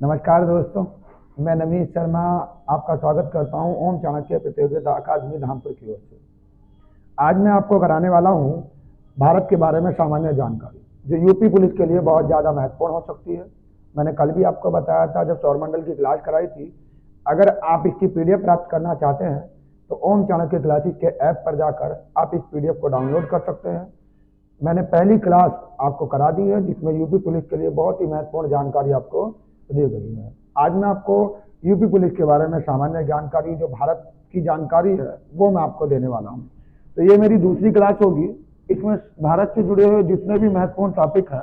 नमस्कार दोस्तों, मैं नवीन शर्मा आपका स्वागत करता हूं ओम चाणक्य प्रतियोगिता अकादमी धामपुर की ओर से। आज मैं आपको कराने वाला हूं भारत के बारे में सामान्य जानकारी, जो यूपी पुलिस के लिए बहुत ज़्यादा महत्वपूर्ण हो सकती है। मैंने कल भी आपको बताया था जब सौरमंडल की क्लास कराई थी। अगर आप इसकी पीडीएफ प्राप्त करना चाहते हैं तो ओम चाणक्य क्लासेस के ऐप पर जाकर आप इस पीडीएफ को डाउनलोड कर सकते हैं। मैंने पहली क्लास आपको करा दी है जिसमें यूपी पुलिस के लिए बहुत ही महत्वपूर्ण जानकारी आपको दी गई है। आज मैं आपको यूपी पुलिस के बारे में सामान्य जानकारी, जो भारत की जानकारी है, वो मैं आपको देने वाला हूँ। तो ये मेरी दूसरी क्लास होगी। इसमें भारत से जुड़े हुए जितने भी महत्वपूर्ण टॉपिक हैं,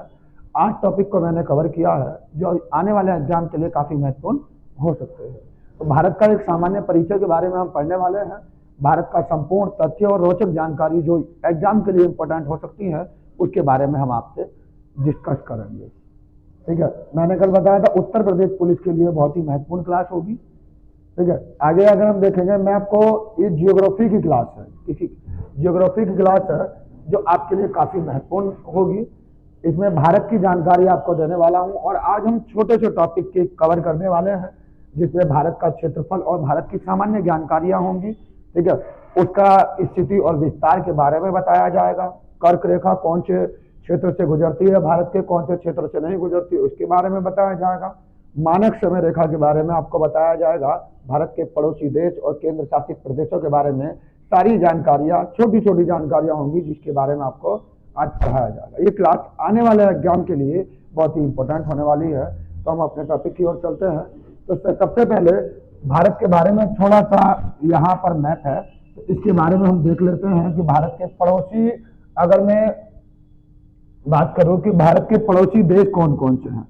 8 टॉपिक को मैंने कवर किया है जो आने वाले एग्जाम के लिए काफ़ी महत्वपूर्ण हो सकते हैं। तो भारत का एक सामान्य परिचय के बारे में हम पढ़ने वाले हैं। भारत का संपूर्ण तथ्य और रोचक जानकारी जो एग्जाम के लिए इम्पोर्टेंट हो सकती है, उसके बारे में हम आपसे डिस्कस करेंगे। ठीक है, मैंने कल बताया था उत्तर प्रदेश पुलिस के लिए बहुत ही महत्वपूर्ण क्लास होगी। ठीक है, आगे अगर हम देखेंगे, मैं आपको ये जियोग्राफी की क्लास है, किसी जियोग्राफी की क्लास है जो आपके लिए काफ़ी महत्वपूर्ण होगी। इसमें भारत की जानकारी आपको देने वाला हूँ और आज हम छोटे छोटे टॉपिक के कवर करने वाले हैं जिसमें भारत का क्षेत्रफल और भारत की सामान्य जानकारियाँ होंगी। ठीक है, उसका स्थिति और विस्तार के बारे में बताया जाएगा। कर्क रेखा कौन से क्षेत्र से गुजरती है, भारत के कौन से क्षेत्र से नहीं गुजरती, उसके बारे में बताया जाएगा। मानक समय रेखा के बारे में आपको बताया जाएगा। भारत के पड़ोसी देश और केंद्र शासित प्रदेशों के बारे में सारी जानकारियां, छोटी छोटी जानकारियां होंगी जिसके बारे में आपको आज पढ़ाया जाएगा। ये क्लास आने वाले एग्जाम के लिए बहुत ही इंपॉर्टेंट होने वाली है। तो हम अपने टॉपिक की ओर चलते हैं। तो सबसे पहले भारत के बारे में थोड़ा सा यहाँ पर मैप है, तो इसके बारे में हम देख लेते हैं कि भारत के पड़ोसी, अगर मैं बात करूं कि भारत के पड़ोसी देश कौन कौन से हैं,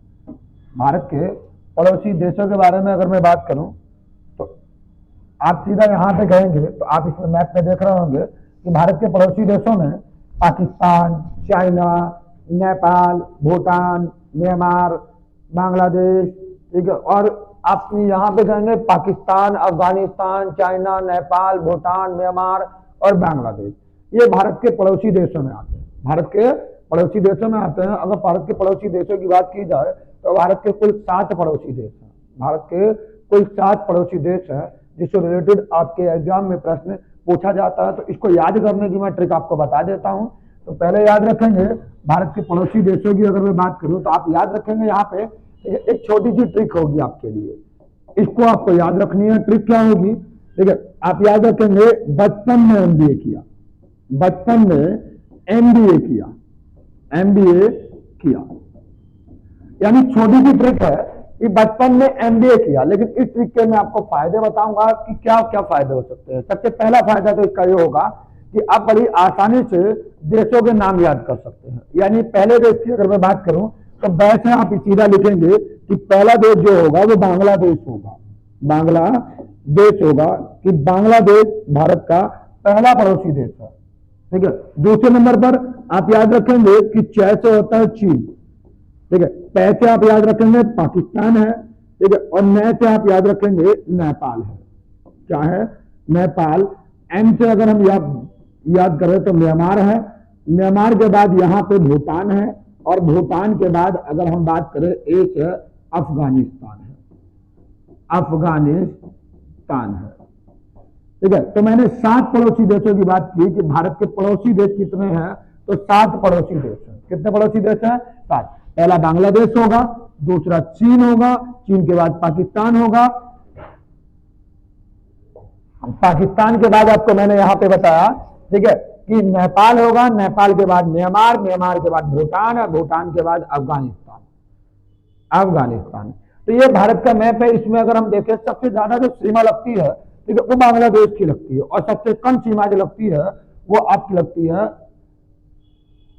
भारत के पड़ोसी देशों के बारे में अगर मैं बात करूं तो आप सीधा यहाँ पे कहेंगे तो आप इसमें मैप में देख रहे होंगे कि भारत के पड़ोसी देशों में पाकिस्तान, चाइना, नेपाल, भूटान, म्यांमार, बांग्लादेश, ठीक है, और आप यहाँ पे कहेंगे पाकिस्तान, अफगानिस्तान, चाइना, नेपाल, भूटान, म्यांमार और बांग्लादेश, ये भारत के पड़ोसी देशों में आते हैं। भारत के पड़ोसी देशों में आते हैं। अगर भारत के पड़ोसी देशों की बात की जाए तो भारत के कुल 7 पड़ोसी देश हैं। भारत के कुल 7 पड़ोसी देश हैं जिससे रिलेटेड आपके एग्जाम में प्रश्न पूछा जाता है। तो इसको याद करने की मैं ट्रिक आपको बता देता हूं। तो पहले याद रखेंगे भारत के पड़ोसी देशों की अगर मैं बात करूं तो आप याद रखेंगे यहाँ पे एक छोटी सी ट्रिक होगी आपके लिए, इसको आपको याद रखनी है। ट्रिक क्या होगी, ठीक है, आप याद रखेंगे बचपन में एमबीए किया, बचपन में एमबीए किया, एमबीए किया, यानी छोटी सी ट्रिक है कि बचपन में एमबीए किया। लेकिन इस ट्रिक के मैं आपको फायदे बताऊंगा कि क्या क्या फायदे हो सकते हैं। सबसे पहला फायदा तो इसका ये होगा कि आप बड़ी आसानी से देशों के नाम याद कर सकते हैं। यानी पहले देश की अगर मैं बात करूं तो वैसे आप सीधा लिखेंगे कि पहला देश जो होगा वो बांग्लादेश होगा, बांग्लादेश होगा, कि बांग्लादेश भारत का पहला पड़ोसी देश है। ठीक है, दूसरे नंबर पर आप याद रखेंगे कि च से होता है चीन। ठीक है, पै से आप याद रखेंगे पाकिस्तान है। ठीक है, और न से आप याद रखेंगे नेपाल है। क्या है? नेपाल। एम से अगर हम याद करें तो म्यांमार है। म्यांमार के बाद यहाँ पे भूटान है और भूटान के बाद अगर हम बात करें ए से अफगानिस्तान है, अफगानिस्तान है। ठीक है, तो मैंने 7 पड़ोसी देशों की बात की कि भारत के पड़ोसी देश कितने हैं, तो 7 पड़ोसी देश हैं। कितने पड़ोसी देश हैं? 7। पहला बांग्लादेश होगा, दूसरा चीन होगा, चीन के बाद पाकिस्तान होगा, पाकिस्तान के बाद आपको मैंने यहां पे बताया, ठीक है, कि नेपाल होगा, नेपाल के बाद म्यांमार, म्यांमार के बाद भूटान और भूटान के बाद अफगानिस्तान, अफगानिस्तान। तो ये भारत का मैप है। इसमें अगर हम देखें सबसे ज्यादा जो सीमा लगती है, ठीक है, वो बांग्लादेश की लगती है और सबसे कम सीमा जो लगती है वो आपकी लगती है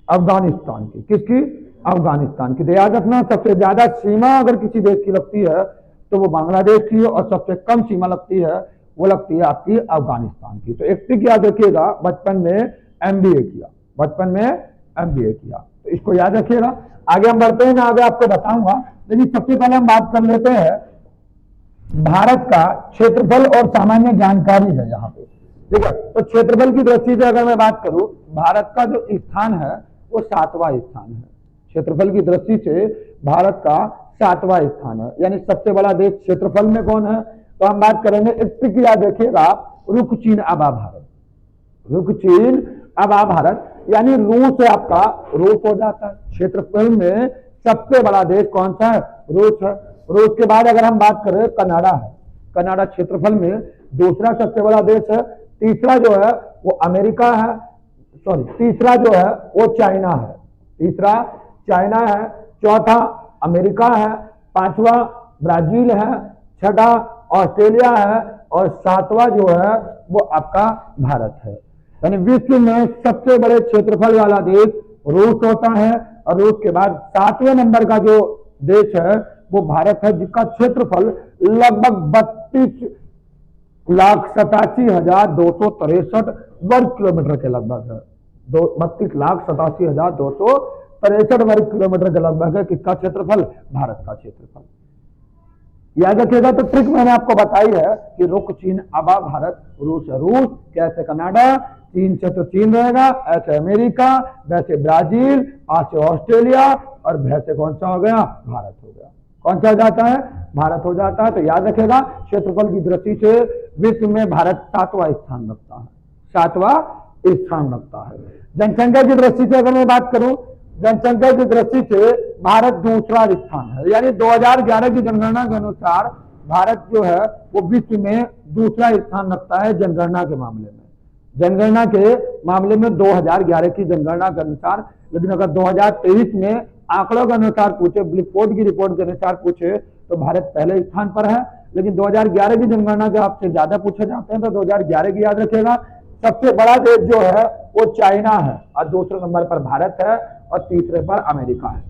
अफगानिस्तान की। किसकी? अफगानिस्तान की। तो याद रखना, सबसे ज्यादा सीमा अगर किसी देश की लगती है तो वो बांग्लादेश की है और सबसे कम सीमा लगती है वो लगती है आपकी अफगानिस्तान की। तो एक ट्रिक याद रखिएगा, बचपन में एमबीए किया, बचपन में एमबीए किया, तो इसको याद रखिएगा। आगे हम बढ़ते हैं, मैं आगे आपको बताऊंगा। लेकिन सबसे पहले हम बात कर लेते हैं भारत का क्षेत्रफल और सामान्य जानकारी है यहाँ पे। ठीक है, तो क्षेत्रफल की दृष्टि से अगर मैं बात करूं, भारत का जो स्थान है वो 7वां स्थान है। क्षेत्रफल की दृष्टि से भारत का 7वां स्थान है। यानी सबसे बड़ा देश क्षेत्रफल में कौन है? तो हम बात करेंगे, एक ट्रिक याद रखिएगा, रुक चीन अबा भारत, रुक चीन अबा भारत, यानी रूस है आपका, रूस हो जाता है। क्षेत्रफल में सबसे बड़ा देश कौन सा है? रूस है। रूस के बाद अगर हम बात करें, कनाडा है, कनाडा क्षेत्रफल में दूसरा सबसे बड़ा देश है। तीसरा जो है वो अमेरिका है, सॉरी तीसरा जो है वो चाइना है, तीसरा चाइना है, चौथा अमेरिका है, पांचवा ब्राजील है, छठा ऑस्ट्रेलिया है और सातवां जो है वो आपका भारत है। यानी विश्व में सबसे बड़े क्षेत्रफल वाला देश रूस होता है और रूस के बाद 7वें नंबर का जो देश है वो भारत है, जिसका क्षेत्रफल लगभग 32,87,263 वर्ग किलोमीटर के लगभग है। 32,87,263 वर्ग किलोमीटर के लगभग है किसका क्षेत्रफल? भारत का क्षेत्रफल। याद रखिएगा, तो ट्रिक मैंने आपको बताई है कि रुक चीन अबा भारत, रूस है रूस, कैसे कनाडा, चीन से तो चीन रहेगा, ऐसे अमेरिका, वैसे ब्राजील, आज से ऑस्ट्रेलिया और वैसे कौन सा हो गया? भारत हो गया। कौन सा हो जाता है? भारत हो जाता है। तो याद रखेगा, क्षेत्रफल की दृष्टि से विश्व में भारत 7वां स्थान रखता है, 7वां स्थान रखता है। जनसंख्या की दृष्टि से अगर मैं बात करूं, जनसंख्या की दृष्टि से भारत दूसरा स्थान है। यानी 2011 की जनगणना के अनुसार भारत जो है वो विश्व में दूसरा स्थान रखता है जनगणना के मामले में, जनगणना के मामले में 2011 की जनगणना के अनुसार। लेकिन अगर 2023 में आंकड़ों के अनुसार पूछे, ब्लिफोर्ड की रिपोर्ट के अनुसार पूछे, तो भारत पहले स्थान पर है। लेकिन 2011 की जनगणना जब आपसे ज्यादा पूछे जाते हैं तो 2011 की याद रखिएगा। सबसे बड़ा देश जो है वो चाइना है और दूसरे नंबर पर भारत है और तीसरे पर अमेरिका है,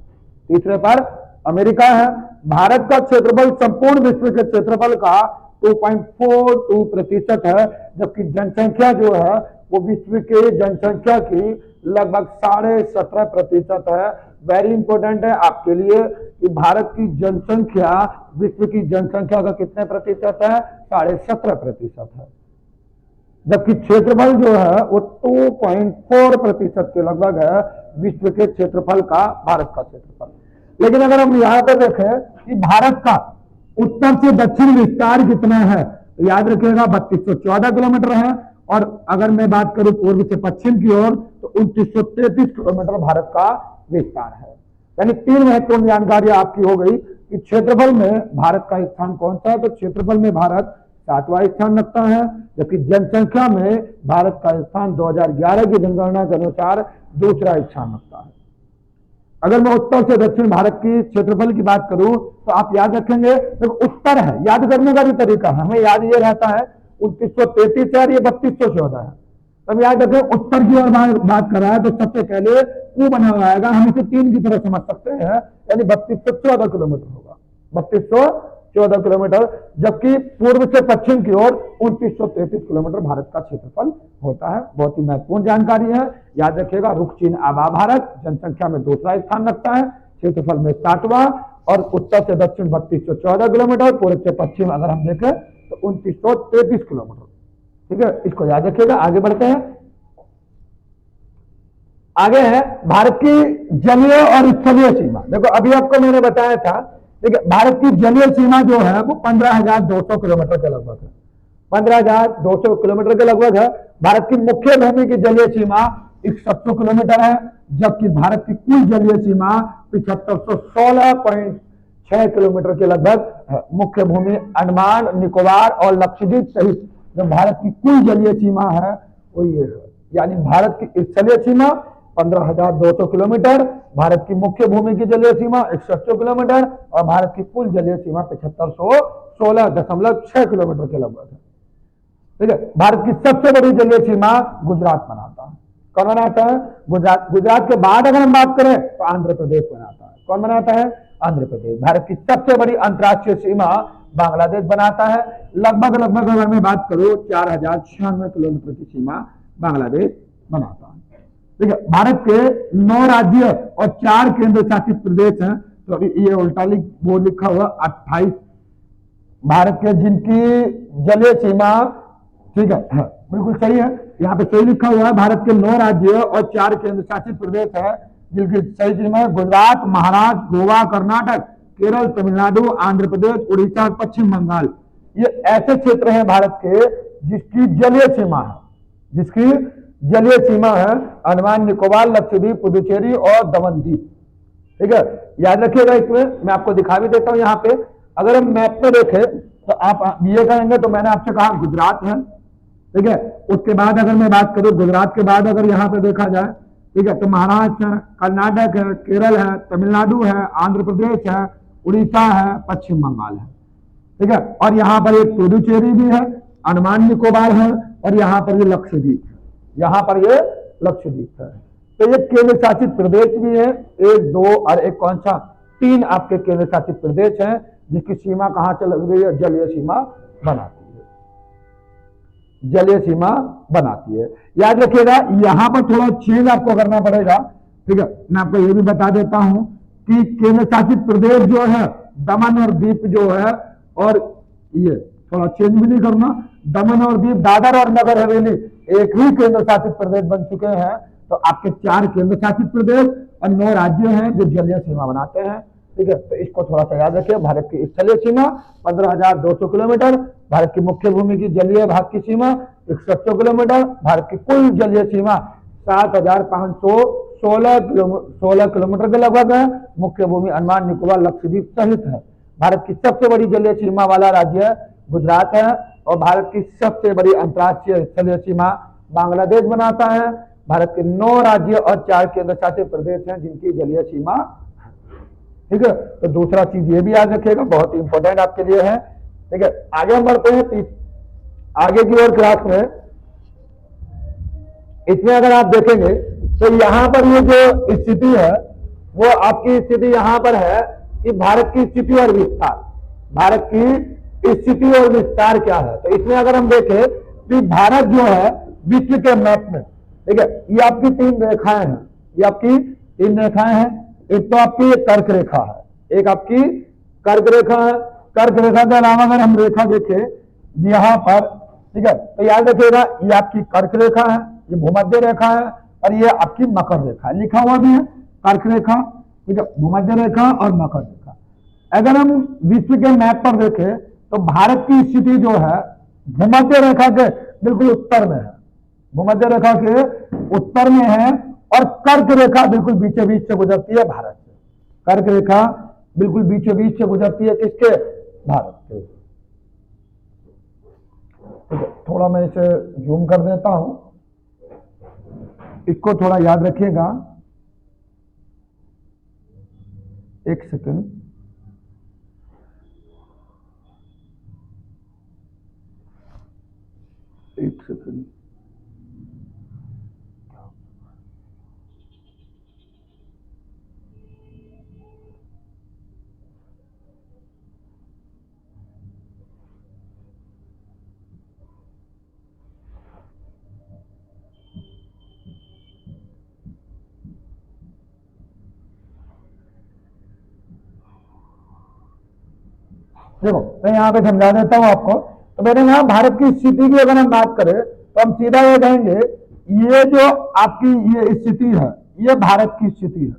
तीसरे पर अमेरिका है। भारत का क्षेत्रफल संपूर्ण विश्व के क्षेत्रफल का 2.42% है, जबकि जनसंख्या जो है वो विश्व के जनसंख्या की लगभग 17.5% है। वेरी इंपॉर्टेंट है आपके लिए कि भारत की जनसंख्या विश्व की जनसंख्या का कितने प्रतिशत है? 17.5% है, जबकि क्षेत्रफल जो है वो 2.4% के लगभग है विश्व के क्षेत्रफल का, भारत का क्षेत्रफल। लेकिन अगर हम यहाँ पे देखें कि भारत का उत्तर से दक्षिण विस्तार कितना है, तो याद रखिएगा 3214 किलोमीटर है। और अगर मैं बात करूं पूर्व से पश्चिम की ओर तो 2933 किलोमीटर भारत का विस्तार है। यानी 3 महत्वपूर्ण जानकारी आपकी हो गई कि क्षेत्रफल में भारत का स्थान कौन सा है। तो क्षेत्रफल में भारत 7वां स्थान रखता है, जबकि जनसंख्या में भारत का स्थान 2011 की जनगणना के अनुसार दूसरा स्थान रखता है। अगर मैं उत्तर से दक्षिण भारत की क्षेत्रफल की बात करूं तो आप याद रखेंगे, तो उत्तर है, याद करने का भी तरीका है, हमें याद ये रहता है 2933 है और ये 3214 है। तब याद रखें, उत्तर की ओर बात कर रहा है तो सबसे पहले वो बना हुआ आएगा, हम इसे 3 की तरह समझ सकते हैं, यानी 3214 किलोमीटर होगा, 3214 किलोमीटर। जबकि पूर्व से पश्चिम की ओर 2933 किलोमीटर भारत का क्षेत्रफल होता है। बहुत ही महत्वपूर्ण जानकारी है, याद रखिएगा। रुक चीन आबा भारत जनसंख्या में दूसरा स्थान रखता है, क्षेत्रफल में 7वां, और उत्तर से दक्षिण 3214 किलोमीटर, पूर्व से पश्चिम अगर हम देखें तो 2933 किलोमीटर। ठीक है, इसको याद रखिएगा। आगे बढ़ते हैं। आगे है भारत की जलीय और स्थलीय सीमा। देखो अभी आपको मैंने बताया था, ठीक है, भारत की जलीय सीमा जो है वो 15,200 किलोमीटर के लगभग है, 15,200 किलोमीटर के लगभग है। भारत की मुख्य भूमि की जलीय सीमा 100 किलोमीटर है, जबकि भारत की कुल जलीय सीमा 7516.6 किलोमीटर के लगभग है। मुख्य भूमि अंडमान निकोबार और लक्षद्वीप सहित जो भारत की कुल जलीय सीमा है वो ये है। यानी भारत की स्थलीय सीमा 15,200 किलोमीटर, भारत की मुख्य भूमि की जलीय सीमा 100 किलोमीटर और भारत की कुल जलीय सीमा 7516.6 किलोमीटर के लगभग है। ठीक है, भारत की सबसे बड़ी जलीय सीमा गुजरात बनाता है। कौन बनाता है? गुजरात। गुजरात के बाद अगर हम बात करें तो आंध्र प्रदेश बनाता है। कौन बनाता है? आंध्र प्रदेश। भारत की सबसे बड़ी अंतर्राष्ट्रीय सीमा बांग्लादेश बनाता है। लगभग अगर मैं बात करूं 4096 किलोमीटर की सीमा बांग्लादेश बनाता है। ठीक है, भारत के 9 राज्य और 4 केंद्र शासित प्रदेश हैं। तो ये उल्टा बोर्ड लिखा हुआ 28 भारत के जिनकी जलीय सीमा, ठीक है, बिल्कुल सही है, यहाँ पे सही लिखा हुआ है। भारत के 9 राज्य और 4 केंद्र शासित प्रदेश है जिनकी सही सीमा है गुजरात, महाराष्ट्र, गोवा, कर्नाटक, केरल, तमिलनाडु, आंध्र प्रदेश, उड़ीसा और पश्चिम बंगाल, ये ऐसे क्षेत्र हैं भारत के जिसकी जलीय सीमा है, जिसकी जलीय सीमा है अंडमान निकोबार, लक्षद्वीप, पुदुचेरी और दमन द्वीप। ठीक है, याद रखिएगा। इसमें मैं आपको दिखा भी देता हूं। यहाँ पे अगर हम मैप में देखें तो आप ये कहेंगे, तो मैंने आपसे कहा गुजरात है, ठीक है। उसके बाद अगर मैं बात करूं, गुजरात के बाद अगर यहाँ पे देखा जाए, ठीक है, तो महाराष्ट्र है, कर्नाटक है, केरल है, तमिलनाडु है, आंध्र प्रदेश है, उड़ीसा है, पश्चिम बंगाल है, ठीक है। और यहाँ पर एक पुदुचेरी भी है, अंडमान निकोबार है, और यहाँ पर ये लक्षद्वीप है, यहाँ पर ये लक्षद्वीप है। तो ये केंद्र शासित प्रदेश भी है, एक, दो और एक कौन सा, 3 आपके केंद्र शासित प्रदेश हैं जिसकी सीमा कहां से लग रही है, जलीय सीमा बनाती है, जलीय सीमा बनाती है। याद रखिएगा, यहां पर थोड़ा चेंज आपको करना पड़ेगा, ठीक है। मैं आपको ये भी बता देता हूं कि केंद्र शासित प्रदेश जो है दमन और दीप जो है, और ये थोड़ा चेंज भी नहीं करना, दमन और दीप, दादर और नगर हवेली एक ही केंद्र शासित प्रदेश बन चुके हैं। तो आपके 4 केंद्र शासित प्रदेश और 9 राज्य हैं जो जलीय सीमा बनाते हैं, ठीक है। तो इसको थोड़ा सा याद रखिए। भारत की स्थलीय सीमा 15,200 किलोमीटर, भारत की मुख्य भूमि की जलीय भाग की सीमा 170 किलोमीटर, भारत की कुल जलीय सीमा 7,516 किलोमीटर के लगभग है। मुख्य भूमि अंडमान निकोबार लक्षद्वीप सहित है। भारत की सबसे बड़ी जलीय सीमा वाला राज्य गुजरात है, और भारत की सबसे बड़ी अंतर्राष्ट्रीय स्थलीय सीमा बांग्लादेश बनाता है। भारत के 9 राज्य और 4 केंद्र शासित प्रदेश हैं जिनकी जलीय सीमा, ठीक है। तो दूसरा चीज ये भी याद रखिएगा, बहुत इंपॉर्टेंट आपके लिए है, ठीक है। आगे हम बढ़ते हैं आगे की ओर क्लास में। इसमें अगर आप देखेंगे तो यहां पर ये जो स्थिति है वो आपकी स्थिति यहां पर है कि भारत की स्थिति और विस्तार, भारत की स्थिति और विस्तार क्या है। तो इसमें अगर हम देखें कि भारत जो है विश्व के मैप में, ठीक है, ये आपकी 3 रेखाएं हैं, ये आपकी 3 रेखाएं हैं। एक तो आपकी कर्क रेखा है, एक आपकी कर्क रेखा है। कर्क रेखा के अलावा अगर हम रेखा देखें यहाँ पर, ठीक है, तो याद रखिएगा ये आपकी कर्क रेखा है, ये भूमध्य रेखा है, और ये आपकी मकर रेखा है, लिखा हुआ भी है कर्क रेखा, ठीक है, भूमध्य रेखा और मकर रेखा। अगर हम विश्व के मैप पर देखें तो भारत की स्थिति जो है भूमध्य रेखा के बिल्कुल उत्तर में है, भूमध्य रेखा के उत्तर में है, और कर्क रेखा बिल्कुल बीचों बीच से गुजरती है भारत से। कर्क रेखा बिल्कुल बीचों बीच से गुजरती है, किसके, भारत से। ठीक है, थोड़ा मैं इसे जूम कर देता हूं, इसको थोड़ा याद रखिएगा, एक सेकंड। एक सेकंड, देखो मैं यहाँ पे समझा देता हूँ आपको। तो मैंने कहा भारत की स्थिति की अगर हम बात करें तो हम सीधा ये कहेंगे, ये जो आपकी ये स्थिति है ये भारत की स्थिति है,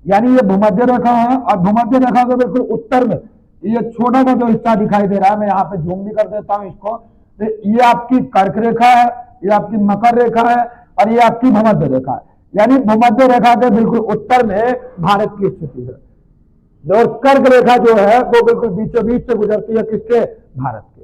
यानी ये भूमध्य रेखा है, और भूमध्य रेखा के बिल्कुल उत्तर में ये छोटा सा जो हिस्सा दिखाई दे रहा है, मैं यहाँ पे जूम भी कर देता हूँ इसको, तो ये आपकी कर्क रेखा है, ये आपकी मकर रेखा है, और ये आपकी भूमध्य रेखा है। यानी भूमध्य रेखा के बिल्कुल उत्तर में भारत की स्थिति है, और कर्क रेखा जो है वो बिल्कुल बीचों बीच से गुजरती है, किसके, भारत के।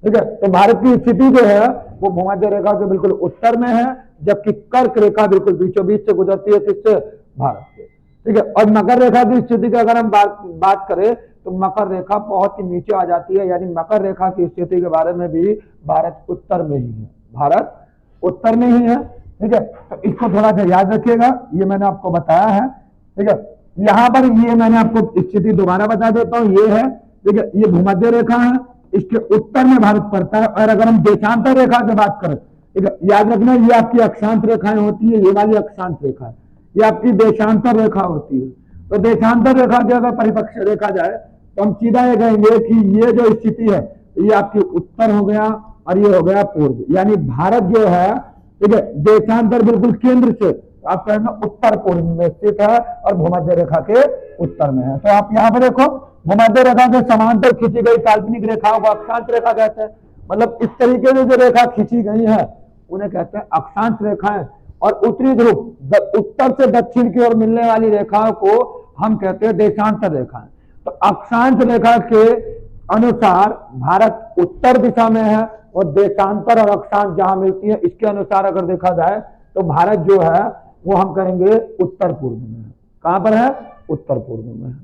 ठीक है, तो भारत की स्थिति जो है वो भूमध्य रेखा के बिल्कुल उत्तर में है, जबकि कर्क रेखा बिल्कुल बीचों बीच से गुजरती है, किससे, भारत के। ठीक है, और मकर रेखा की स्थिति की अगर हम बात करें तो मकर रेखा बहुत ही नीचे आ जाती है, यानी मकर रेखा की स्थिति के बारे में भी भारत उत्तर में ही है, भारत उत्तर में ही है। ठीक है, तो इसको थोड़ा सा याद रखिएगा, ये मैंने आपको बताया है। ठीक है, यहाँ पर ये मैंने आपको स्थिति दोबारा बता देता हूँ, ये है, ठीक है, ये भूमध्य रेखा है, इसके उत्तर में भारत पड़ता है। और अगर हम देशांतर रेखा की बात करें, ठीक है, याद रखना ये आपकी अक्षांश रेखाएं होती है, ये वाली अक्षांश रेखा है, ये आपकी देशांतर रेखा होती है। तो देशांतर रेखा की अगर परिपक्ष देखा जाए तो हम सीधा ये कहेंगे कि ये जो स्थिति है ये आपकी उत्तर हो गया और ये हो गया पूर्व, यानी भारत जो है, ठीक है, देशांतर बिल्कुल केंद्र से आप कहेंगे उत्तर पूर्व में स्थित है और भूमध्य रेखा के उत्तर में है। तो आप यहाँ पर देखो भूमध्य रेखा के समांतर खींची गई काल्पनिक रेखाओं को अक्षांश रेखा कहते हैं। मतलब इस तरीके से जो रेखा खींची गई है उन्हें कहते हैं अक्षांश रेखाएं। और उत्तरी ध्रुव उत्तर से दक्षिण की ओर मिलने वाली रेखाओं को हम कहते हैं देशांतर रेखाएं। तो अक्षांश रेखा के अनुसार भारत उत्तर दिशा में है और देशांतर और अक्षांश जहां मिलती है इसके अनुसार अगर देखा जाए तो भारत जो है वो हम कहेंगे उत्तर पूर्व में है। कहां पर है? उत्तर पूर्व में है।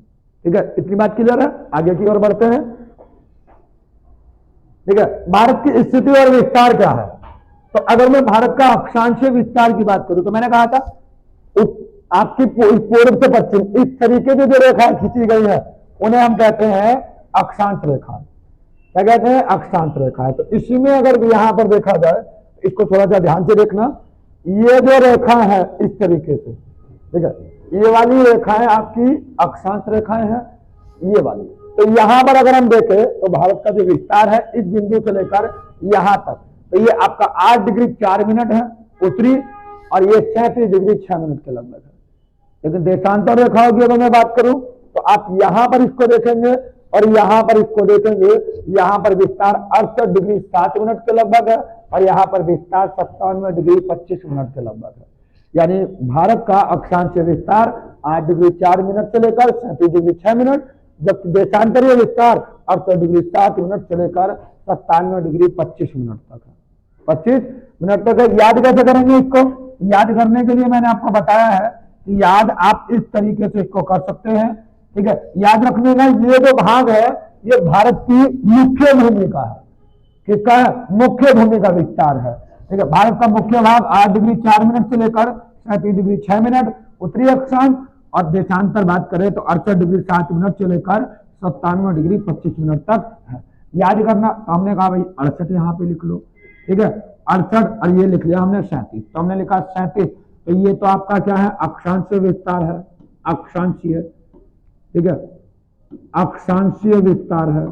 ठीक है, इतनी बात क्लियर है। आगे की ओर बढ़ते हैं। ठीक है, भारत की स्थिति और विस्तार क्या है? तो अगर मैं भारत का अक्षांशीय विस्तार की बात करूं तो मैंने कहा था आपकी पूर्व से पश्चिम इस तरीके से जो रेखा खींची गई है उन्हें हम कहते हैं अक्षांश रेखा। क्या कहते हैं? अक्षांश रेखा है। तो इसी में अगर यहां पर देखा जाए, इसको थोड़ा सा ध्यान से देखना, ये जो रेखा है इस तरीके से, ठीक है, ये वाली रेखाएं आपकी अक्षांश रेखाएं हैं, ये वाली। तो यहां पर अगर हम देखें तो भारत का जो विस्तार है इस बिंदु से लेकर यहां तक, तो ये आपका 8 डिग्री 4 मिनट है उत्तरी, और ये 37 डिग्री 6 मिनट के लगभग है। लेकिन देशांतर रेखाओं की अगर मैं बात करूं तो आप यहां पर इसको देखेंगे और यहां पर इसको देखेंगे, यहां पर विस्तार 68 डिग्री 7 मिनट के लगभग है और यहां पर विस्तार 57 डिग्री 25 मिनट के लगभग है। यानी भारत का अक्षांशीय विस्तार 8 डिग्री 4 मिनट से लेकर 37 डिग्री 6 मिनट, जबकि देशांतरीय विस्तार 68 डिग्री 7 मिनट से लेकर 57 डिग्री 25 मिनट तक है। 25 मिनट तक है। याद कैसे करेंगे इसको? याद करने के लिए मैंने आपको बताया है कि याद आप इस तरीके से इसको कर सकते हैं। ठीक है, याद रखने का ये जो भाग है ये भारत की मुख्य भूमि का है। किसका है? मुख्य भूमि का विस्तार है। ठीक है, भारत का मुख्य भाग 8 डिग्री 4 मिनट से लेकर 37 डिग्री 6 मिनट उत्तरी अक्षांश, और देशांतर बात करें तो 68 डिग्री 7 मिनट से लेकर 57 डिग्री 25 मिनट तक है। याद करना, तो हमने कहा भाई 68 यहाँ पे लिख लो। ठीक है, 68 और ये लिख लिया हमने 37, तो हमने लिखा 37। तो ये तो आपका क्या है? अक्षांशीय विस्तार है, अक्षांशीय। ठीक है, अक्षांशीय विस्तार है,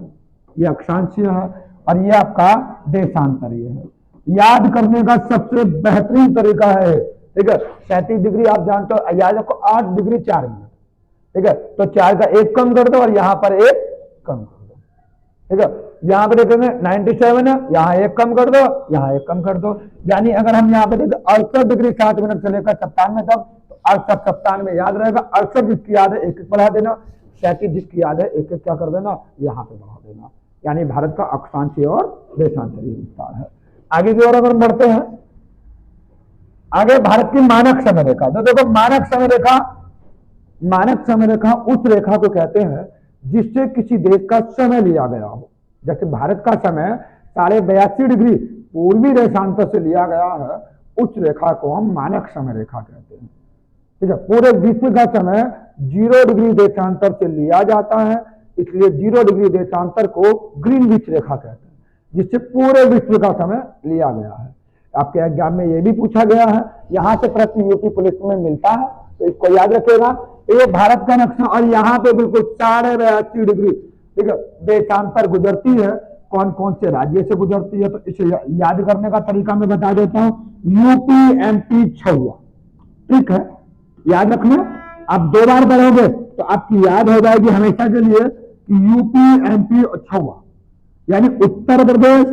ये अक्षांशीय है, और ये आपका देशांतरीय है। याद करने का सबसे बेहतरीन तरीका है, ठीक है, 37 डिग्री आप जानते हो, याद रखो 8 डिग्री 4 मिनट। ठीक है, तो 4 का 1 कम कर दो और यहां पर 1 कम कर दो। ठीक है, यहां पर देखेंगे 97 है, यहां 1 कम कर दो, यहां 1 कम कर दो। यानी अगर हम यहां पे देखें 68 डिग्री 7 मिनट से लेकर 97 तक, तो 68 97 याद रहेगा। 68 जिसकी याद है 1 बढ़ा देना, 37 जिसकी याद है 1 क्या कर देना, यहां पे बढ़ा देना। यानी भारत का अक्षांशीय और देशांतरीय विस्तार है। आगे की ओर अगर बढ़ते हैं, आगे भारत की मानक समय रेखा। तो देखो मानक समय रेखा, मानक समय रेखा उस रेखा को कहते हैं जिससे किसी देश का समय लिया गया हो। जैसे भारत का समय 82.5 डिग्री पूर्वी देशांतर से लिया गया है, उस रेखा को हम मानक समय रेखा कहते हैं। ठीक है, पूरे विश्व का समय 0 डिग्री देशांतर से लिया जाता है, इसलिए 0 डिग्री देशांतर को ग्रीनविच रेखा कहते हैं, जिससे पूरे विश्व का समय लिया गया है। आपके एग्जाम में यह भी पूछा गया है, यहां से प्रश्न यूपी पुलिस में मिलता है, तो इसको याद रखिएगा। ये भारत का नक्शा, और यहाँ पे बिल्कुल 82.5 डिग्री, ठीक है, देशांतर गुजरती है। कौन कौन से राज्य से गुजरती है, तो इसे याद करने का तरीका मैं बता देता हूँ। यूपी, एमपी, छुआ। ठीक है, याद रखना। आप 2 बार पढ़ोगे तो आपकी याद हो जाएगी हमेशा के लिए कि यूपी, एमपी और छुआ। यानी उत्तर प्रदेश,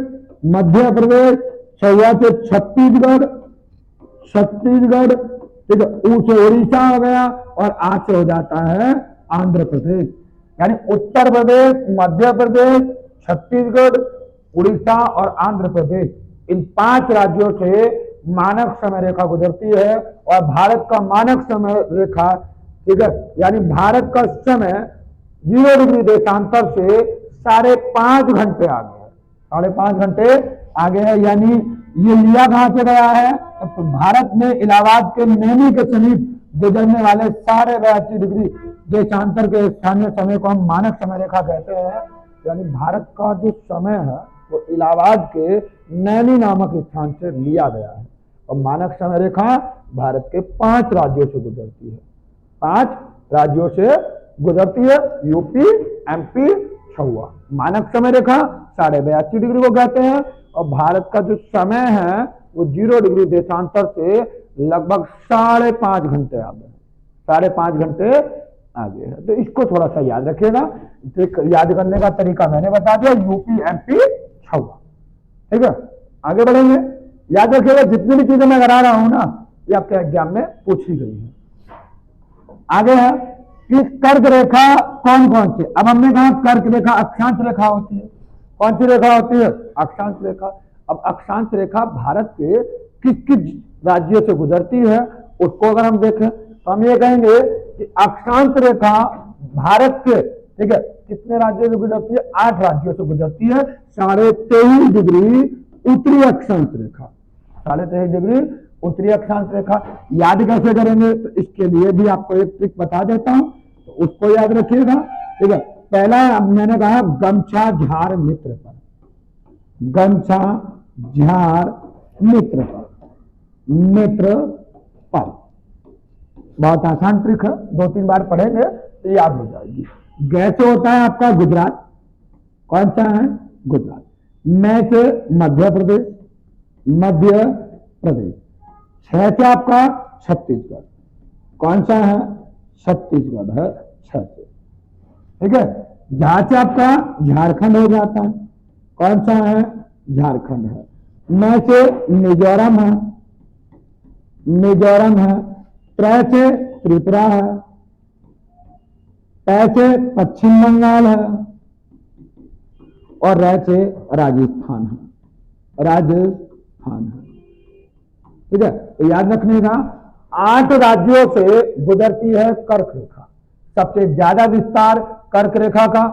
मध्य प्रदेश, छुआ से छत्तीसगढ़, छत्तीसगढ़, ठीक है, से उड़ीसा हो गया, और आज से हो जाता है आंध्र प्रदेश। यानी उत्तर प्रदेश, मध्य प्रदेश, छत्तीसगढ़, उड़ीसा और आंध्र प्रदेश, इन 5 राज्यों से मानक समय रेखा गुजरती है। और भारत का मानक समय रेखा, ठीक है, यानी भारत का समय 0 डिग्री देशांतर से 5.5 घंटे आगे है, 5.5 घंटे आगे है। यानी ये लिया कहां से गया है? तो भारत में इलाहाबाद के नैनी के समीप गुजरने वाले 82.5 डिग्री देशांतर के स्थानीय समय को हम मानक समय रेखा कहते हैं। यानी भारत का जो समय है वो इलाहाबाद के नैनी नामक स्थान से लिया गया है। और मानक समय रेखा भारत के 5 राज्यों से गुजरती है, 5 राज्यों से गुजरती है, यूपी, एमपी, छुआ। मानक समय रेखा 82.5 डिग्री को कहते हैं। और भारत का जो समय है वो 0 डिग्री देशांतर से लगभग 5.5 घंटे आगे है, 5.5 घंटे आगे है। तो इसको थोड़ा सा याद रखिएगा। याद करने का तरीका मैंने बता दिया, यूपी एमपी छवा। ठीक है, आगे बढ़ेंगे। याद रखिएगा जितनी भी चीजें मैं करा रहा हूं ना, ये आपके एग्जाम में पूछी गई है। आगे है कि कर्क रेखा कौन कौन सी। अब हमने कहा कर्क रेखा अक्षांश रेखा होती है। कौन सी रेखा होती है? अक्षांश रेखा। अब अक्षांश रेखा भारत के किस किस राज्यों से गुजरती है, उसको अगर हम देखें तो हम ये कहेंगे कि अक्षांश रेखा भारत के, ठीक है, कितने राज्यों से गुजरती है? 8 राज्यों से गुजरती है। 23.5 डिग्री उत्तरी अक्षांश रेखा, 23.5 डिग्री उत्तरी अक्षांश रेखा। याद कैसे करेंगे? तो इसके लिए भी आपको एक ट्रिक बता देता हूं, तो उसको याद रखिएगा। ठीक है, पहला मैंने कहा गमछा झार मित्र पर, गमछा झार मित्र पर, मित्र पर। बहुत आसान ट्रिक है, 2-3 बार पढ़ेंगे तो याद हो जाएगी। गैसे होता है आपका गुजरात, कौन सा है? गुजरात। मैं से मध्य प्रदेश, मध्य प्रदेश। 6 से आपका छत्तीसगढ़, कौन सा है? छत्तीसगढ़ है 6 से। ठीक है, जहां से आपका झारखंड हो जाता है, कौन सा है? झारखंड है। मैं से मिजोरम है, मिजोरम है। 3 से त्रिपुरा है, 5 से पश्चिम बंगाल है, और र से राजस्थान है, राजस्थान है। ठीक है, तो याद रखने का 8 राज्यों से गुजरती है कर्क रेखा। सबसे ज्यादा विस्तार कर्क रेखा का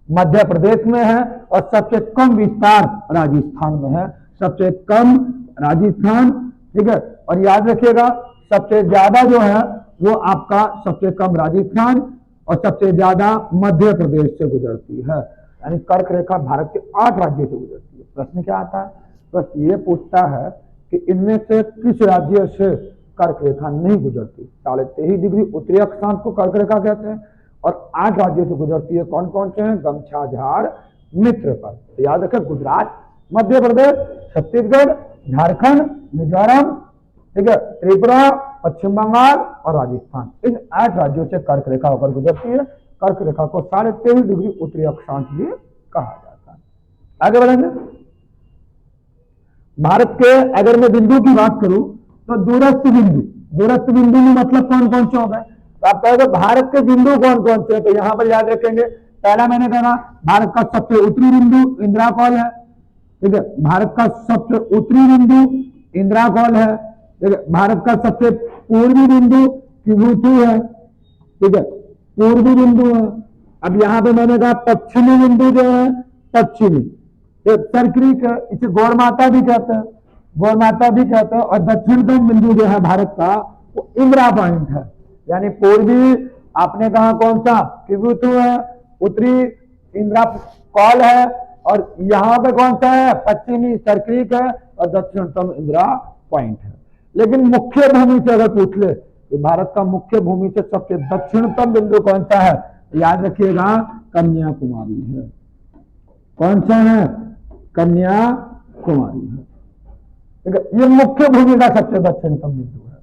मध्य प्रदेश में है, और सबसे कम विस्तार राजस्थान में है। सबसे कम राजस्थान, ठीक है, और याद रखिएगा सबसे ज्यादा जो है वो आपका सबसे कम राजस्थान और सबसे ज्यादा मध्य प्रदेश से गुजरती है। यानी कर्क रेखा भारत के 8 राज्यों से गुजरती है। प्रश्न क्या आता है? प्रश्न ये पूछता है कि इनमें से किस राज्य से कर्क रेखा नहीं गुजरती। 23.5 डिग्री उत्तरी अक्षांश को कर्क रेखा कहते हैं, और 8 राज्यों से गुजरती है। कौन कौन से हैं? गमछा झार मित्र पर। तो याद रखें, गुजरात, मध्य प्रदेश, छत्तीसगढ़, झारखंड, मिजोरम, ठीक है, त्रिपुरा, पश्चिम बंगाल और राजस्थान। इन 8 राज्यों से कर्क रेखा होकर गुजरती है। कर्क रेखा को 23.5 डिग्री उत्तरी अक्षांश भी कहा जाता है। आगे बढ़ेंगे। भारत के अगर मैं बिंदु की बात करूं तो दूरस्थ बिंदु, दूरस्थ बिंदु में मतलब कौन कौन से हो गए? तो आप कहोगे भारत के बिंदु कौन कौन से? तो यहां पर याद रखेंगे, पहला मैंने कहा भारत का सबसे उत्तरी बिंदु इंदिरा कॉल है। ठीक है, भारत का सबसे उत्तरी बिंदु इंदिरा कॉल है। ठीक है, भारत का सबसे पूर्वी बिंदु किबुतु है। ठीक है, पूर्वी बिंदु है। अब यहां पे मैंने कहा पश्चिमी बिंदु जो है, पश्चिमी सरक्रीक है, इसे गौर माता भी कहते हैं, गौर माता भी कहते हैं। और दक्षिणतम बिंदु जो है भारत का वो इंदिरा पॉइंट है। यानी पूर्वी आपने कहा कौन सा? किबुतु है, उत्तरी इंदिरा कॉल है, और यहां पे कौन सा है? पश्चिमी सरक्रीक है, और दक्षिणतम इंदिरा पॉइंट है। लेकिन मुख्य भूमि से अगर पूछ ले कि भारत का मुख्य भूमि से सबसे दक्षिणतम बिंदु कौन सा है, याद रखिएगा कन्याकुमारी है। कौन सा है? कन्याकुमारी है। ठीक है, ये मुख्य भूमि का सबसे दक्षिणतम बिंदु है।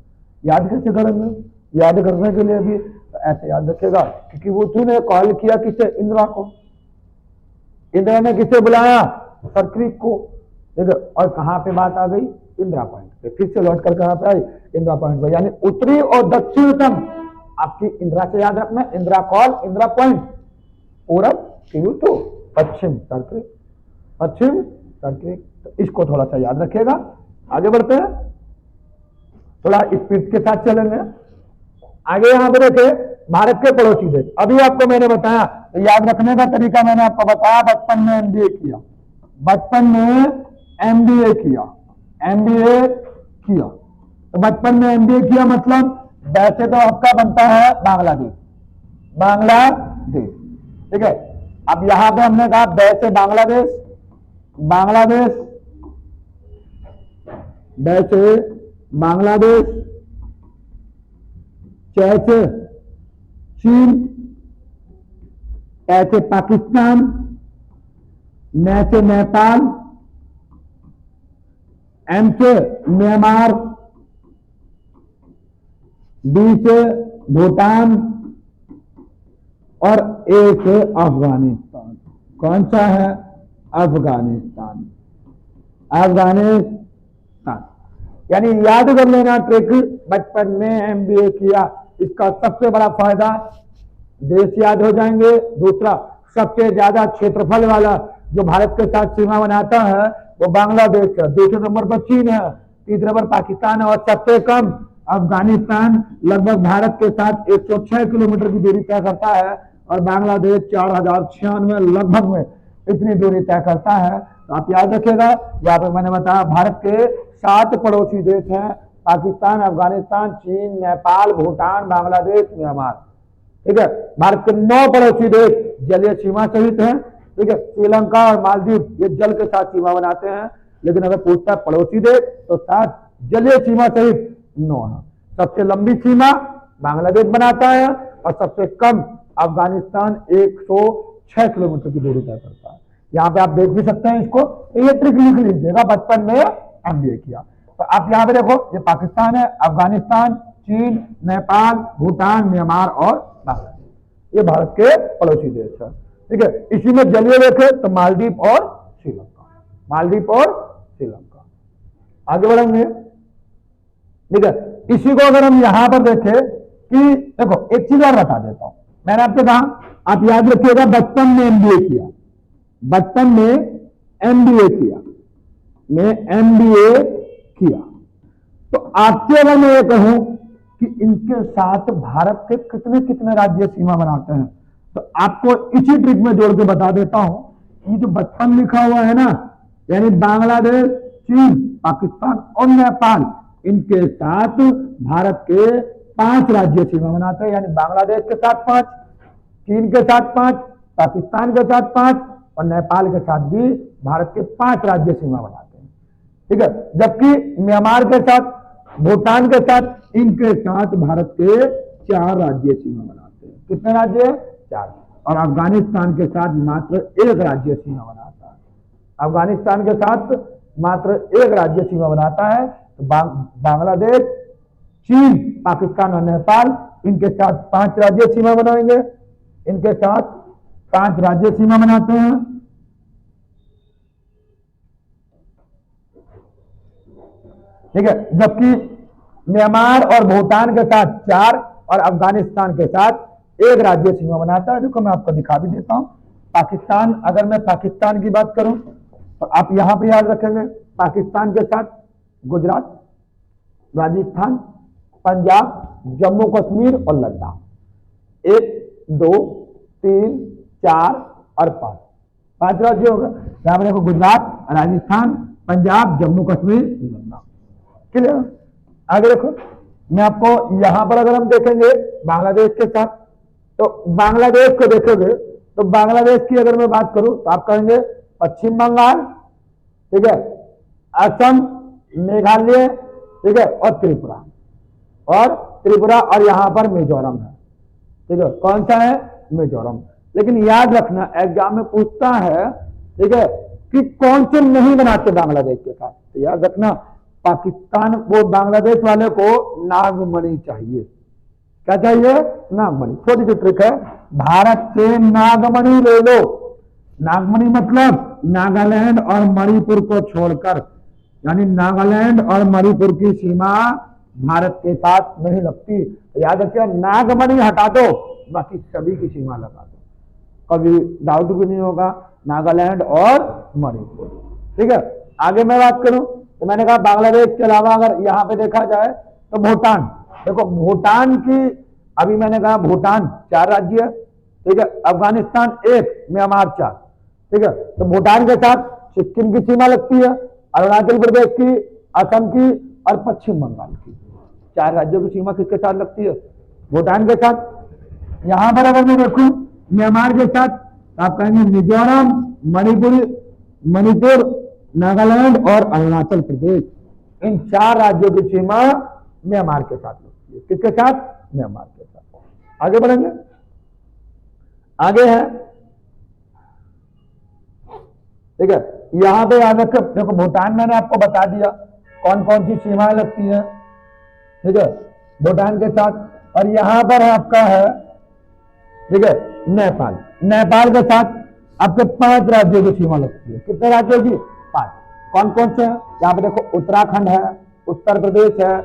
याद कैसे करेंगे? याद करने के लिए भी ऐसे याद रखेगा, क्योंकि वो तूने कॉल किया किसे? इंदिरा को। इंदिरा ने किसे बुलाया? सरक्रीक को। ठीक है, और कहां पे बात आ गई? इंदिरा पॉइंट पे। फिर से लौट कर कहां पे आई? इंदिरा पॉइंट पे। यानी उत्तरी और दक्षिणतम आपकी इंदिरा से याद रखना, इंदिरा कॉल, इंदिरा पॉइंट। पूरब किबुतु, पश्चिम सरक्रीक, पश्चिम सरक्रीक। तो इसको थोड़ा सा याद रखिएगा। आगे बढ़ते हैं, थोड़ा स्पीड के साथ चलेंगे। आगे यहां पर देखे भारत के पड़ोसी देश। अभी आपको मैंने बताया, तो याद रखने का तरीका मैंने आपको बताया, बचपन में एमबीए किया, बचपन में एमबीए किया, एमबीए किया। तो बचपन में एमबीए किया मतलब वैसे तो आपका बनता है बांग्लादेश, बांग्लादेश। ठीक है, अब यहां पे हमने कहा वैसे बांग्लादेश, बांग्लादेश, वैसे बांग्लादेश, जैसे चीन, ऐसे पाकिस्तान, न से नेपाल, एम से म्यांमार, बी से भूटान, और एक अफगानिस्तान। कौन सा है? अफगानिस्तान। अफगानिस्तान यानी याद कर लेना ट्रिक, बचपन में एमबीए किया, इसका सबसे बड़ा फायदा देश याद हो जाएंगे। दूसरा, सबसे ज्यादा क्षेत्रफल वाला जो भारत के साथ सीमा बनाता है वो बांग्लादेश है, दूसरे नंबर पर चीन है, तीसरे नंबर पाकिस्तान है और सबसे कम अफगानिस्तान लगभग भारत के साथ 106 किलोमीटर की दूरी तय करता है और बांग्लादेश 4096 लगभग में इतनी दूरी तय करता है। तो आप याद रखिएगा, यहाँ पे मैंने बताया भारत के 7 पड़ोसी देश हैं, पाकिस्तान, अफगानिस्तान, चीन, नेपाल, भूटान, बांग्लादेश, म्यांमार। ठीक है, भारत के 9 पड़ोसी देश जलीय सीमा सहित हैं। ठीक है, श्रीलंका और मालदीव ये जल के साथ सीमा बनाते हैं, लेकिन अगर पूछता है पड़ोसी देश तो 7 जलीय सीमा सहित 9 है। सबसे लंबी सीमा बांग्लादेश बनाता है और सबसे कम अफगानिस्तान 106 किलोमीटर की दूरी तय करता है। यहाँ पे आप देख भी सकते हैं इसको, तो ये ट्रिक लिख लीजिएगा, बचपन में एमबीए किया। तो आप यहाँ पे देखो, ये पाकिस्तान है, अफगानिस्तान, चीन, नेपाल, भूटान, म्यांमार और बांग्लादेश, ये भारत के पड़ोसी देश है। ठीक है, इसी में जलीय देखे तो मालदीव और श्रीलंका, मालदीव और श्रीलंका। आगे बढ़ेंगे। ठीक है, इसी को अगर हम यहां पर देखें कि देखो, एक चीज और बता देता हूं, मैंने आपको कहा, आप याद रखिएगा बचपन में एमबीए किया, बचपन में एमबीए किया, मैं एमबीए किया, तो आपसे अगर मैं ये कहूं कि इनके साथ भारत के कितने कितने राज्य सीमा बनाते हैं, तो आपको इसी ट्रिक में जोड़ के बता देता हूं। ये जो बचपन लिखा हुआ है ना, यानी बांग्लादेश, चीन, पाकिस्तान और नेपाल, इनके साथ भारत के 5 राज्य सीमा बनाते हैं, यानी बांग्लादेश के साथ 5, चीन के साथ 5, पाकिस्तान के साथ 5 और नेपाल के साथ भी भारत के 5 राज्य सीमा बनाते हैं। ठीक है, जबकि म्यांमार के साथ, भूटान के साथ, इनके साथ भारत के 4 राज्य सीमा बनाते हैं। कितने राज्य? 4। और अफगानिस्तान के साथ मात्र 1 राज्य सीमा बनाता है। अफगानिस्तान के साथ मात्र 1 राज्य सीमा बनाता है। तो बांग्लादेश, चीन, पाकिस्तान और नेपाल, इनके साथ 5 राज्य सीमा बनाएंगे, इनके साथ 5 राज्य सीमा बनाते हैं। ठीक है, जबकि म्यांमार और भूटान के साथ 4 और अफगानिस्तान के साथ 1 राज्य सीमा बनाता है। देखो मैं आपको दिखा भी देता हूं। पाकिस्तान, अगर मैं पाकिस्तान की बात करूं तो आप यहां पर याद रखेंगे, पाकिस्तान के साथ गुजरात, राजस्थान, पंजाब, जम्मू कश्मीर और लद्दाख, 1, 2, 3, 4 और 5 राज्य होगा। यहां पर देखो, गुजरात, राजस्थान, पंजाब, जम्मू कश्मीर, लद्दाख। क्लियर? आगे देखो, मैं आपको यहां पर अगर हम देखेंगे बांग्लादेश के साथ, तो बांग्लादेश को देखोगे तो बांग्लादेश की अगर मैं बात करूं तो आप कहेंगे पश्चिम बंगाल, ठीक है, असम, मेघालय, ठीक है, और त्रिपुरा और यहां पर मिजोरम है। ठीक है, कौन सा है? मिजोरम। लेकिन याद रखना, एग्जाम में पूछता है, ठीक है, कि कौन से नहीं बनाते बांग्लादेश के साथ। तो याद रखना, पाकिस्तान, वो बांग्लादेश वाले को नागमणि चाहिए। क्या चाहिए? नागमणि। छोटी सी ट्रिक है, भारत से नागमणि ले लो। नागमणि मतलब नागालैंड और मणिपुर को छोड़कर, यानी नागालैंड और मणिपुर की सीमा भारत के साथ नहीं लगती। तो याद रखिए, नागमणि हटा दो, बाकी सभी की सीमा लगा दो, कभी डाउट भी नहीं होगा। नागालैंड और मणिपुर। ठीक है, आगे मैं बात करूं तो मैंने कहा बांग्लादेश के अलावा अगर यहां पे देखा जाए तो भूटान। देखो भूटान की, अभी मैंने कहा भूटान 4 राज्य है, ठीक है, अफगानिस्तान 1, म्यांमार 4। ठीक है, तो भूटान के साथ सिक्किम की सीमा लगती है, अरुणाचल प्रदेश की, असम की और पश्चिम बंगाल की। 4 राज्यों की सीमा किसके साथ लगती है? भूटान के साथ। यहां पर अगर मैं देखूं म्यांमार के साथ, आप कहेंगे मिजोरम, मणिपुर, नागालैंड और अरुणाचल प्रदेश, इन 4 राज्यों की सीमा म्यांमार के साथ लगती है। किसके साथ? म्यांमार के साथ। आगे बढ़ेंगे, आगे है, ठीक है, यहां पे याद रखो, देखो भूटान मैंने आपको बता दिया कौन कौन सी सीमाएं लगती है, ठीक है, भूटान के साथ। और यहां पर आपका है, ठीक है, नेपाल। नेपाल के साथ आपके 5 राज्यों की सीमा लगती है। कितने राज्यों की? 5। कौन कौन से हैं? यहाँ पे देखो, उत्तराखंड है, उत्तर प्रदेश है,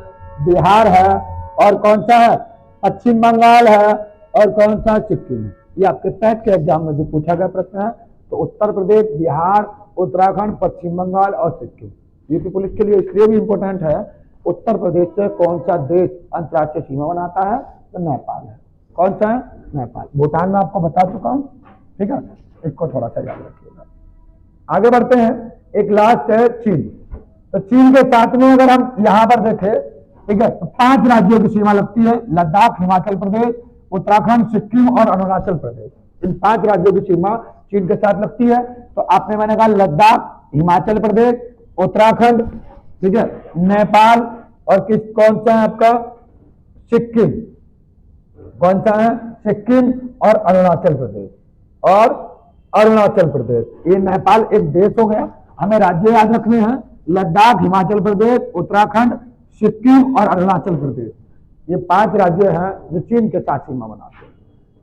बिहार है, और कौन सा है? पश्चिम बंगाल है, और कौन सा? सिक्किम है। ये आपके टेट के एग्जाम में भी पूछा गया प्रश्न है। तो उत्तर प्रदेश, बिहार, उत्तराखंड, पश्चिम बंगाल और सिक्किम। यूपी पुलिस के लिए इसलिए भी इंपॉर्टेंट है, उत्तर प्रदेश से कौन सा देश अंतर्राष्ट्रीय सीमा बनाता है? तो नेपाल है। कौन सा है? नेपाल। भूटान में आपको बता चुका हूं, ठीक है, इसको थोड़ा सा याद रखिएगा। आगे बढ़ते हैं। एक लास्ट है चीन। तो चीन के साथ में अगर हम यहां पर देखें, ठीक है, तो 5 राज्यों की सीमा लगती है। लद्दाख, हिमाचल प्रदेश, उत्तराखंड, सिक्किम और अरुणाचल प्रदेश। इन 5 राज्यों की सीमा चीन के साथ लगती है। तो आपने, मैंने कहा, लद्दाख, हिमाचल प्रदेश, उत्तराखंड, ठीक है, नेपाल, और कौन सा है आपका? सिक्किम। कौन सा है? सिक्किम और अरुणाचल प्रदेश। और अरुणाचल प्रदेश, ये नेपाल एक देश हो गया। हमें राज्य याद रखने हैं, लद्दाख, हिमाचल प्रदेश, उत्तराखंड, सिक्किम और अरुणाचल प्रदेश। ये 5 राज्य हैं जो चीन के साथ सीमा बनाते हैं।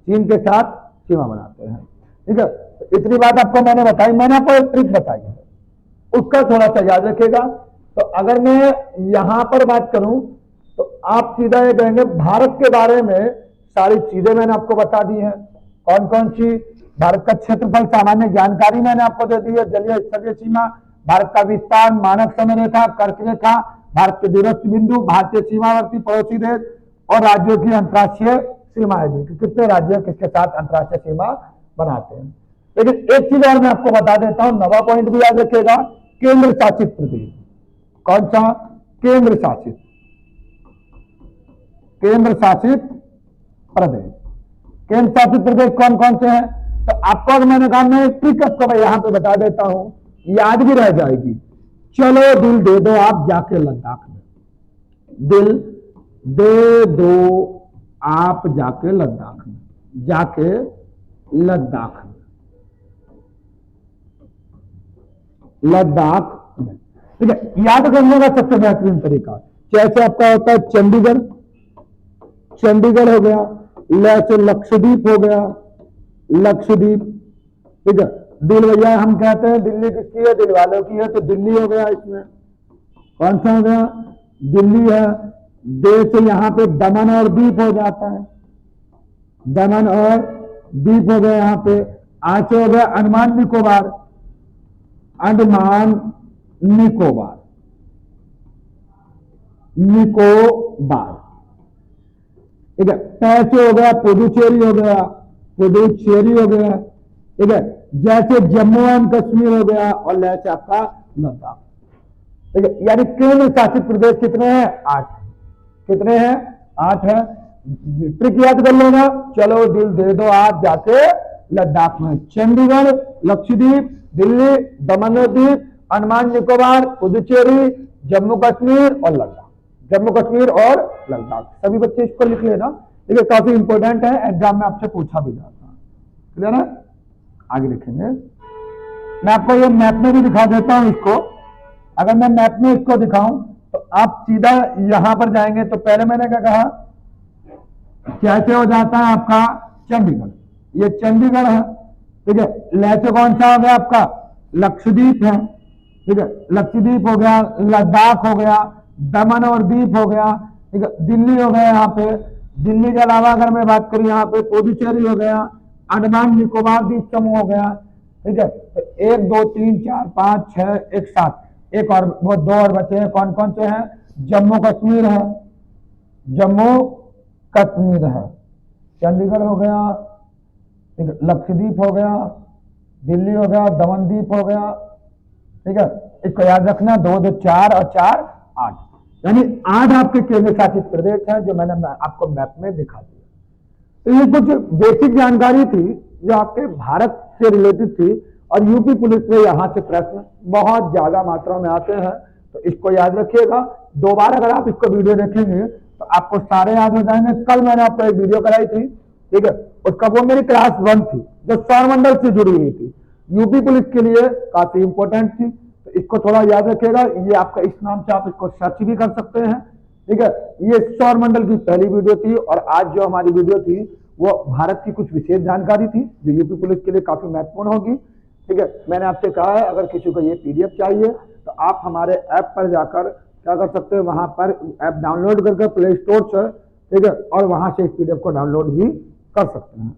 चीन के साथ सीमा बनाते हैं, ठीक है। तो इतनी बात आपको मैंने बताई। मैंने आपको एक ट्रिक बताई है, उसका थोड़ा सा याद रखिएगा। तो अगर मैं यहां पर बात करूं तो आप सीधा ये कहेंगे, भारत के बारे में सारी चीजें मैंने आपको बता दी हैं। कौन कौन सी? भारत का क्षेत्रफल, सामान्य जानकारी मैंने आपको दे दी है। जलीय स्थलीय सीमा, भारत का विस्तार, मानक समय रेखा, कर्क रेखा, भारत के दूरस्थ बिंदु, भारतीय सीमावर्ती पड़ोसी देश और राज्यों की अंतर्राष्ट्रीय सीमाएं भी, कि कितने राज्य किसके साथ अंतर्राष्ट्रीय सीमा बनाते हैं। लेकिन एक चीज और मैं आपको बता देता हूं, नवा पॉइंट भी याद रखिएगा, केंद्र शासित प्रदेश। कौन सा? केंद्र शासित, केंद्र शासित प्रदेश। केंद्र शासित प्रदेश कौन कौन से हैं? तो आपको, अगर मैंने कहा, मैं ट्रिक आपको मैं यहां पे बता देता हूं, याद भी रह जाएगी। चलो दिल दे दो आप जाके लद्दाख में, दिल दे दो आप जाके लद्दाख में, जाके लद्दाख में, लद्दाख में, ठीक है। याद करने का सबसे बेहतरीन तरीका, जैसे आपका होता है चंडीगढ़, चंडीगढ़ हो गया, जैसे लक्षद्वीप हो गया, लक्षद्वीप, ठीक है। दिल भैया हम कहते हैं दिल्ली किसकी है? दिल वालों की है, तो दिल्ली हो गया। इसमें कौन सा हो गया? दिल्ली है। देश यहां पे दमन और दीप हो जाता है, दमन और दीप हो गया यहां पे। आज हो गया अंडमान निकोबार, अंडमान निकोबार, निकोबार, ठीक है। पैसे हो गया, पुडुचेरी हो गया, पुडुचेरी हो गया, ठीक है। जैसे जम्मू एंड कश्मीर हो गया, और जैसे आपका लद्दाख, ठीक है। यानी केंद्र शासित प्रदेश कितने हैं? 8। कितने हैं? 8 है। ट्रिक याद कर लेना। चलो दिल दे दो आप जाके लद्दाख में, चंडीगढ़, लक्षद्वीप, दिल्ली, दमन और दीप, अंडमान निकोबार, पुडुचेरी, जम्मू कश्मीर और लद्दाख। जम्मू कश्मीर और लद्दाख, सभी बच्चे इसको लिख लेना, ठीक है। काफी इंपॉर्टेंट है, एग्जाम में आपसे पूछा भी जाता है। क्लियर है? आगे लिखेंगे। मैं आपको ये मैप में भी दिखा देता हूं इसको। अगर मैं मैप में इसको दिखाऊं तो आप सीधा यहां पर जाएंगे। तो पहले मैंने क्या कहा, कैसे हो जाता है आपका चंडीगढ़, ये चंडीगढ़ है, ठीक है। लहचे कौन सा हो गया आपका? लक्षद्वीप है, ठीक है। लक्षद्वीप हो गया, लद्दाख हो गया, दमन और दीप हो गया, ठीक है। दिल्ली हो गया यहाँ पे। दिल्ली के अलावा अगर मैं बात करूं यहाँ पे पुडुचेरी हो गया, अंडमान निकोबार द्वीप समूह हो गया, ठीक है। तो 1 2 3 4 5 6 1 7, एक और, वो 2 और बचे हैं। कौन कौन से हैं? जम्मू कश्मीर है, जम्मू कश्मीर है, चंडीगढ़ हो गया, ठीक है, लक्षद्वीप हो गया, दिल्ली हो गया, दमन द्वीप हो गया, ठीक है। इसको याद रखना, 2 2 4 और 4 8, यानी 8 आपके केंद्र शासित प्रदेश हैं जो मैंने आपको मैप में दिखा दिया। तो ये कुछ बेसिक जानकारी थी जो आपके भारत से रिलेटेड थी, और यूपी पुलिस में यहां से प्रश्न बहुत ज्यादा मात्रा में आते हैं, तो इसको याद रखिएगा। 2 बार अगर आप इसको वीडियो देखेंगे तो आपको सारे याद हो जाएंगे। कल मैंने आपको एक वीडियो कराई थी, ठीक है, उसका वो मेरी क्लास 1 थी जो सौरमंडल से जुड़ी हुई थी, यूपी पुलिस के लिए काफी इंपॉर्टेंट थी। तो इसको थोड़ा याद रखिएगा। ये आपका इस नाम से आप इसको सर्च भी कर सकते हैं, ठीक है। ये सौरमंडल की पहली वीडियो थी, और आज जो हमारी वीडियो थी वो भारत की कुछ विशेष जानकारी थी जो यूपी पुलिस के लिए काफी महत्वपूर्ण होगी। ठीक है, मैंने आपसे कहा है अगर किसी को ये पीडीएफ चाहिए तो आप हमारे ऐप पर जाकर क्या कर सकते हैं, वहां पर ऐप डाउनलोड करके प्ले स्टोर से, ठीक है, और वहां से इस पीडीएफ को डाउनलोड भी कर सकते हैं।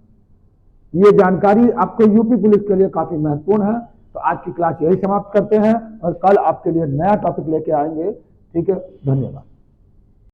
ये जानकारी आपको यूपी पुलिस के लिए काफी महत्वपूर्ण है। तो आज की क्लास यही समाप्त करते हैं और कल आपके लिए नया टॉपिक लेके आएंगे। ठीक है, धन्यवाद।